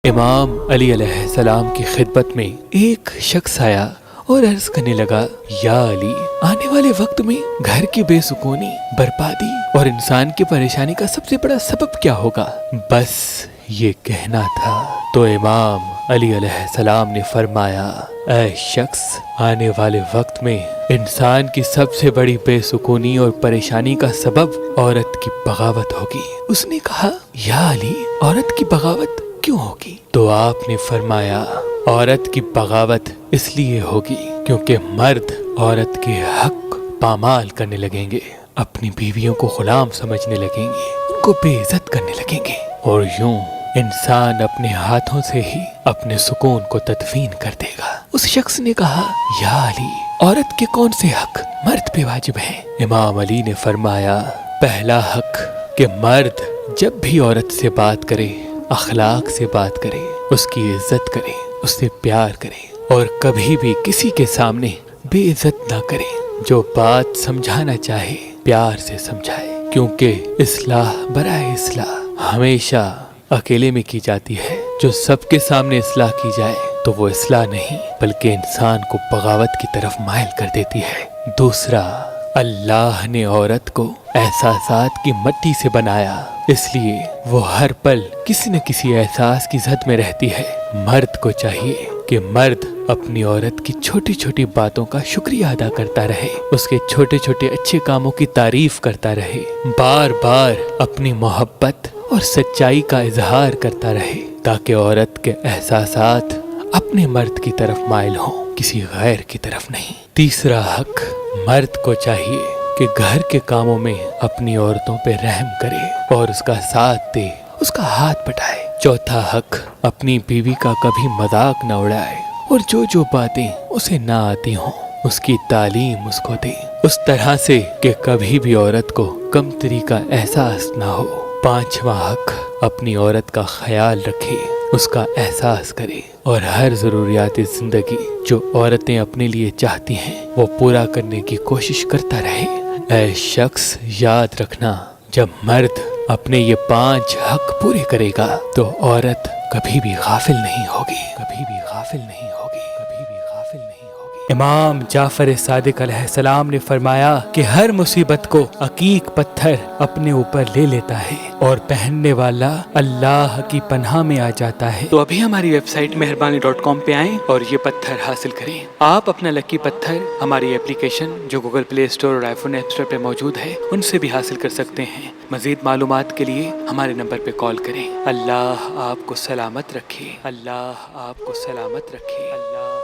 امام علی علیہ السلام کی خدمت میں ایک شخص آیا اور عرض کرنے لگا، یا علی، آنے والے وقت میں گھر کی بے سکونی، بربادی اور انسان کی پریشانی کا سب سے بڑا سبب کیا ہوگا؟ بس یہ کہنا تھا تو امام علی علیہ السلام نے فرمایا، اے شخص، آنے والے وقت میں انسان کی سب سے بڑی بے سکونی اور پریشانی کا سبب عورت کی بغاوت ہوگی۔ اس نے کہا، یا علی، عورت کی بغاوت کیوں ہوگی؟ تو آپ نے فرمایا، عورت کی بغاوت اس لیے ہوگی کیونکہ مرد عورت کے حق پامال کرنے لگیں گے، اپنی بیویوں کو غلام سمجھنے لگیں گے، ان کو بے عزت کرنے لگیں گے، اور یوں انسان اپنے ہاتھوں سے ہی اپنے سکون کو تدفین کر دے گا۔ اس شخص نے کہا، یا علی، عورت کے کون سے حق مرد پہ واجب ہیں؟ امام علی نے فرمایا، پہلا حق کہ مرد جب بھی عورت سے بات کرے، اخلاق سے بات کرے، اس کی عزت کرے، اس سے پیار کرے، اور کبھی بھی کسی کے سامنے بے عزت نہ کرے۔ جو بات سمجھانا چاہے پیار سے سمجھائے، کیونکہ اصلاح برائے اصلاح ہمیشہ اکیلے میں کی جاتی ہے۔ جو سب کے سامنے اصلاح کی جائے تو وہ اصلاح نہیں بلکہ انسان کو بغاوت کی طرف مائل کر دیتی ہے۔ دوسرا، اللہ نے عورت کو احساسات کی مٹی سے بنایا، اس لیے وہ ہر پل کسی نہ کسی احساس کی زد میں رہتی ہے۔ مرد کو چاہیے کہ مرد اپنی عورت کی چھوٹی چھوٹی باتوں کا شکریہ ادا کرتا رہے، اس کے چھوٹے چھوٹے اچھے کاموں کی تعریف کرتا رہے، بار بار اپنی محبت اور سچائی کا اظہار کرتا رہے، تاکہ عورت کے احساسات اپنے مرد کی طرف مائل ہوں، کسی غیر کی طرف نہیں۔ تیسرا حق، مرد کو چاہیے کہ گھر کے کاموں میں اپنی عورتوں پہ رحم کرے اور اس کا ساتھ دے، اس کا ہاتھ بٹائے۔ چوتھا حق، اپنی بیوی کا کبھی مذاق نہ اڑائے، اور جو باتیں اسے نہ آتی ہوں اس کی تعلیم اس کو دے، اس طرح سے کہ کبھی بھی عورت کو کمتری کا احساس نہ ہو۔ پانچواں حق، اپنی عورت کا خیال رکھے، اس کا احساس کرے، اور ہر ضروریات زندگی جو عورتیں اپنے لیے چاہتی ہیں وہ پورا کرنے کی کوشش کرتا رہے۔ اے شخص، یاد رکھنا، جب مرد اپنے یہ 5 حق پورے کرے گا تو عورت کبھی بھی غافل نہیں ہوگی، کبھی بھی غافل نہیں ہوگی، کبھی بھی غافل نہیں ہوگی۔ امام جعفر صادق علیہ السلام نے فرمایا کہ ہر مصیبت کو عقیق پتھر اپنے اوپر لے لیتا ہے اور پہننے والا اللہ کی پناہ میں آ جاتا ہے۔ تو ابھی ہماری ویب سائٹ مہربانی.com پہ آئیں اور یہ پتھر حاصل کریں۔ آپ اپنا لکی پتھر ہماری اپلیکیشن جو گوگل پلے اسٹور اور آئی فون ایپ اسٹور پہ موجود ہے ان سے بھی حاصل کر سکتے ہیں۔ مزید معلومات کے لیے ہمارے نمبر پہ کال کریں۔ اللہ آپ کو سلامت رکھے، اللہ آپ کو سلامت رکھے، اللہ